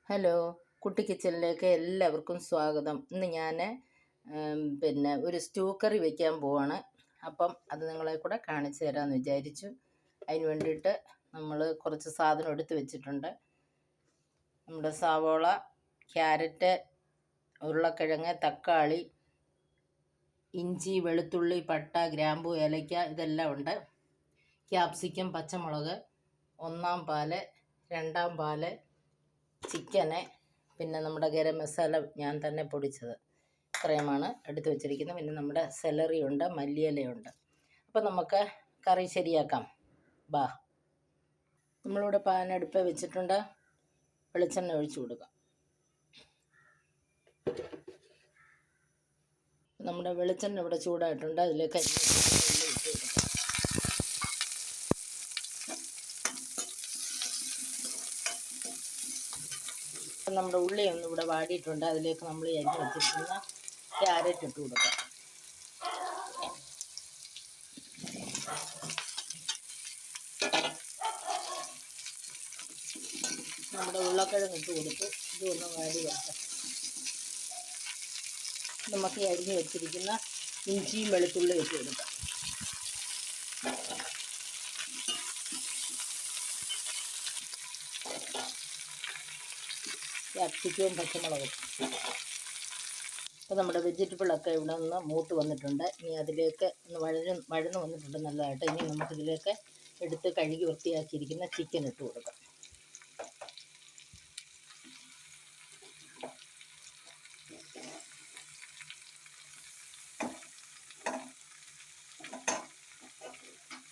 Hello, കുട്ടി കിച്ചണിലേക്ക് എല്ലാവർക്കും സ്വാഗതം. ഇന്ന് ഞാൻ ഒരു സ്റ്റൂ കറി വയ്ക്കാൻ പോവാണ്. അപ്പം അത് നിങ്ങളെ കൂടെ കാണിച്ചു തരാമെന്ന് വിചാരിച്ചു. അതിന് വേണ്ടിയിട്ട് നമ്മൾ കുറച്ച് സാധനം എടുത്ത് വെച്ചിട്ടുണ്ട്. നമ്മുടെ സവോള, ക്യാരറ്റ്, ഉരുളക്കിഴങ്ങ്, തക്കാളി, ഇഞ്ചി, വെളുത്തുള്ളി, പട്ട, ഗ്രാമ്പു, ഏലയ്ക്ക ഇതെല്ലാം ഉണ്ട്. ക്യാപ്സിക്കം, പച്ചമുളക്, ഒന്നാം പാല്, രണ്ടാം പാല്, ചിക്കന്, പിന്നെ നമ്മുടെ ഗരം മസാല ഞാൻ തന്നെ പൊടിച്ചത്, ഇത്രയുമാണ് എടുത്ത് വെച്ചിരിക്കുന്നത്. പിന്നെ നമ്മുടെ സെലറി ഉണ്ട്, മല്ലിയിലയുണ്ട്. അപ്പം നമുക്ക് കറി ശരിയാക്കാം. ബാ. നമ്മളിവിടെ പാൻ അടുപ്പ് വെച്ചിട്ടുണ്ട്. വെളിച്ചെണ്ണ ഒഴിച്ചു കൊടുക്കാം. നമ്മുടെ വെളിച്ചെണ്ണ ഇവിടെ ചൂടായിട്ടുണ്ട്. അതിലേക്ക് ഉള്ളി ഇട്ട് കൊടുക്കാം. നമ്മുടെ ഉള്ളി ഒന്ന് ഇവിടെ വാടിയിട്ടുണ്ട്. അതിലേക്ക് നമ്മൾ അരിഞ്ഞ് വെച്ചിരിക്കുന്ന ക്യാരറ്റ് ഇട്ട് കൊടുക്കാം. നമ്മുടെ ഉരുളക്കിഴങ്ങ് ഇട്ട് കൊടുത്ത് ഇതൊന്ന് വാടി വെക്കാം. നമുക്ക് അരിഞ്ഞ് വെച്ചിരിക്കുന്ന ഇഞ്ചിയും വെളുത്തുള്ളിയും ഇട്ട് കൊടുക്കാം. ക്യാപ്സിക്കവും പച്ചമുളകും. അപ്പോൾ നമ്മുടെ വെജിറ്റബിളൊക്കെ ഇവിടെ നിന്ന് മൂത്ത് വന്നിട്ടുണ്ട്. ഇനി അതിലേക്ക് ഒന്ന് വഴന്ന് വന്നിട്ടുണ്ട് നല്ലതായിട്ട്. ഇനി നമുക്കിതിലേക്ക് എടുത്ത് കഴുകി വൃത്തിയാക്കിയിരിക്കുന്ന ചിക്കൻ ഇട്ട് കൊടുക്കാം.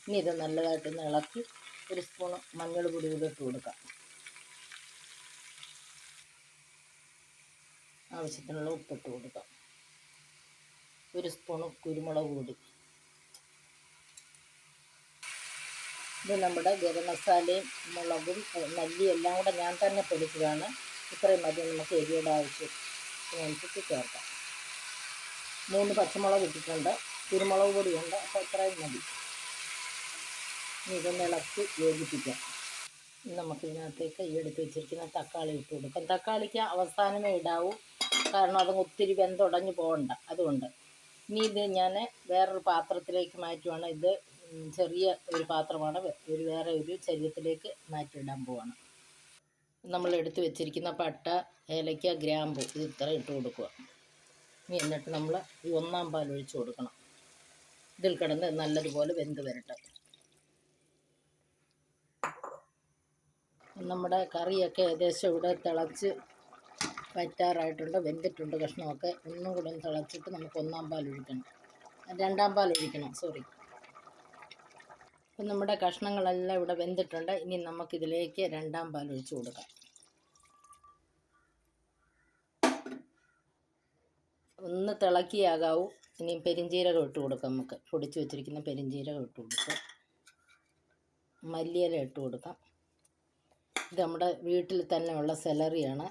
ഇനി ഇത് നല്ലതായിട്ടൊന്ന് ഇളക്കി ഒരു സ്പൂൺ മഞ്ഞൾ പൊടി കൂടി ഇട്ട് കൊടുക്കാം. ആവശ്യത്തിനുള്ള ഉപ്പിട്ട് കൊടുക്കാം. ഒരു സ്പൂണ് കുരുമുളക് പൊടി. ഇത് നമ്മുടെ ഗരം മസാലയും മുളകും മല്ലി എല്ലാം കൂടെ ഞാൻ തന്നെ പൊടിച്ചതാണ്. ഇത്രയും മതി. നമുക്ക് എരിയുടെ ആവശ്യത്തിനനുസരിച്ച് ചേർക്കാം. 3 പച്ചമുളക് ഇട്ടിട്ടുണ്ട്, കുരുമുളക് പൊടിയുണ്ട്. അപ്പോൾ ഇത്രയും മതി. ഇതൊന്ന് ഇളക്കി യോജിപ്പിക്കാം. നമുക്കിതിനകത്തേക്ക് ഈ എടുത്ത് വെച്ചിരിക്കുന്ന തക്കാളി ഇട്ട് കൊടുക്കാം. തക്കാളിക്ക് അവസാനമേ ഇടാവൂ, കാരണം അതങ്ങ് ഒത്തിരി വെന്തുടഞ്ഞ് പോകണ്ട. അതുകൊണ്ട് ഇനി ഇത് ഞാൻ വേറൊരു പാത്രത്തിലേക്ക് മാറ്റുവാണ്. ഇത് ചെറിയ ഒരു പാത്രമാണ്. വേറെ ഒരു ചരുവത്തിലേക്ക് മാറ്റിയിടാൻ പോവാണ്. നമ്മൾ എടുത്ത് വെച്ചിരിക്കുന്ന പട്ട, ഏലയ്ക്ക, ഗ്രാമ്പു ഇത് ഇത്ര ഇട്ട് കൊടുക്കുക. ഇനി എന്നിട്ട് നമ്മൾ ഈ ഒന്നാം പാൽ ഒഴിച്ച് കൊടുക്കണം. ഇതിൽ കിടന്ന് നല്ലതുപോലെ വെന്ത് വരട്ടെ. നമ്മുടെ കറിയൊക്കെ ഏകദേശം ഇവിടെ തിളച്ച് വറ്റാറായിട്ടുണ്ട്, വെന്തിട്ടുണ്ട്. കഷ്ണമൊക്കെ ഒന്നും കൂടെ തിളച്ചിട്ട് നമുക്ക് രണ്ടാം പാൽ ഒഴിക്കണം. അപ്പം നമ്മുടെ കഷ്ണങ്ങളെല്ലാം ഇവിടെ വെന്തിട്ടുണ്ട്. ഇനി നമുക്കിതിലേക്ക് രണ്ടാം പാൽ ഒഴിച്ച് കൊടുക്കാം. ഒന്ന് തിളക്കിയാകാവൂ. ഇനി പെരിഞ്ജീരകം ഇട്ട് കൊടുക്കാം. നമുക്ക് പൊടിച്ച് വെച്ചിരിക്കുന്ന പെരിഞ്ജീരകം ഇട്ട് കൊടുക്കാം. മല്ലിയില ഇട്ട് കൊടുക്കാം. ഇത് നമ്മുടെ വീട്ടിൽ തന്നെ ഉള്ള സെലറിയാണ്.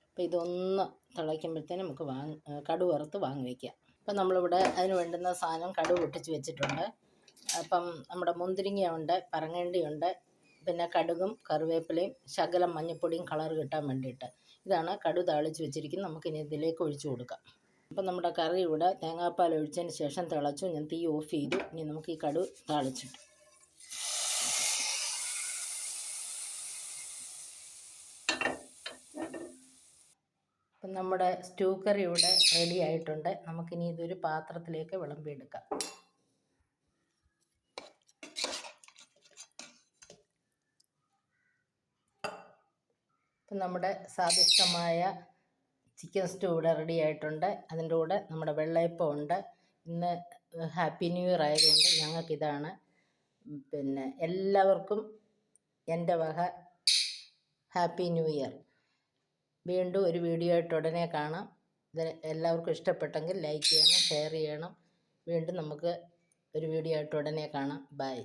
അപ്പോൾ ഇതൊന്ന് തിളയ്ക്കുമ്പോഴത്തേനും നമുക്ക് കടുക് വറുത്ത് വാങ്ങി വയ്ക്കാം. അപ്പം നമ്മളിവിടെ അതിന് വേണ്ടുന്ന സാധനം കടുക് പൊട്ടിച്ച് വെച്ചിട്ടുണ്ട്. അപ്പം നമ്മുടെ മുന്തിരിങ്ങയുണ്ട്, പറങ്ങേണ്ടിയുണ്ട്, പിന്നെ കടുകും കറിവേപ്പിലയും ശകലം മഞ്ഞൾപ്പൊടിയും കളർ കിട്ടാൻ വേണ്ടിയിട്ട്. ഇതാണ് കടുക് താളിച്ച് വെച്ചിരിക്കുന്നത്. നമുക്കിനി ഇതിലേക്ക് ഒഴിച്ചു കൊടുക്കാം. അപ്പം നമ്മുടെ കറി ഇവിടെ തേങ്ങാപ്പാൽ ഒഴിച്ചതിന് ശേഷം തിളച്ചു. ഞാൻ തീ ഓഫ് ചെയ്തു. ഇനി നമുക്ക് ഈ കടുക് താളിച്ചിട്ട് അപ്പം നമ്മുടെ സ്റ്റൂ കറി ഇവിടെ റെഡി ആയിട്ടുണ്ട്. നമുക്കിനി ഇതൊരു പാത്രത്തിലേക്ക് വിളമ്പിയെടുക്കാം. അപ്പം നമ്മുടെ സ്വാദിഷ്ടമായ ചിക്കൻ സ്റ്റൂ ഇവിടെ റെഡി ആയിട്ടുണ്ട്. അതിൻ്റെ കൂടെ നമ്മുടെ വെള്ളയപ്പം ഉണ്ട്. ഇന്ന് ഹാപ്പി ന്യൂ ഇയർ ആയതുകൊണ്ട് ഞങ്ങൾക്കിതാണ്. പിന്നെ എല്ലാവർക്കും എൻ്റെ വക ഹാപ്പി ന്യൂ ഇയർ. വീണ്ടും ഒരു വീഡിയോ ആയിട്ട് ഉടനെ കാണാം. ഇത് എല്ലാവർക്കും ഇഷ്ടപ്പെട്ടെങ്കിൽ ലൈക്ക് ചെയ്യണം, ഷെയർ ചെയ്യണം. വീണ്ടും നമുക്ക് ഒരു വീഡിയോ ആയിട്ട് ഉടനെ കാണാം. ബൈ.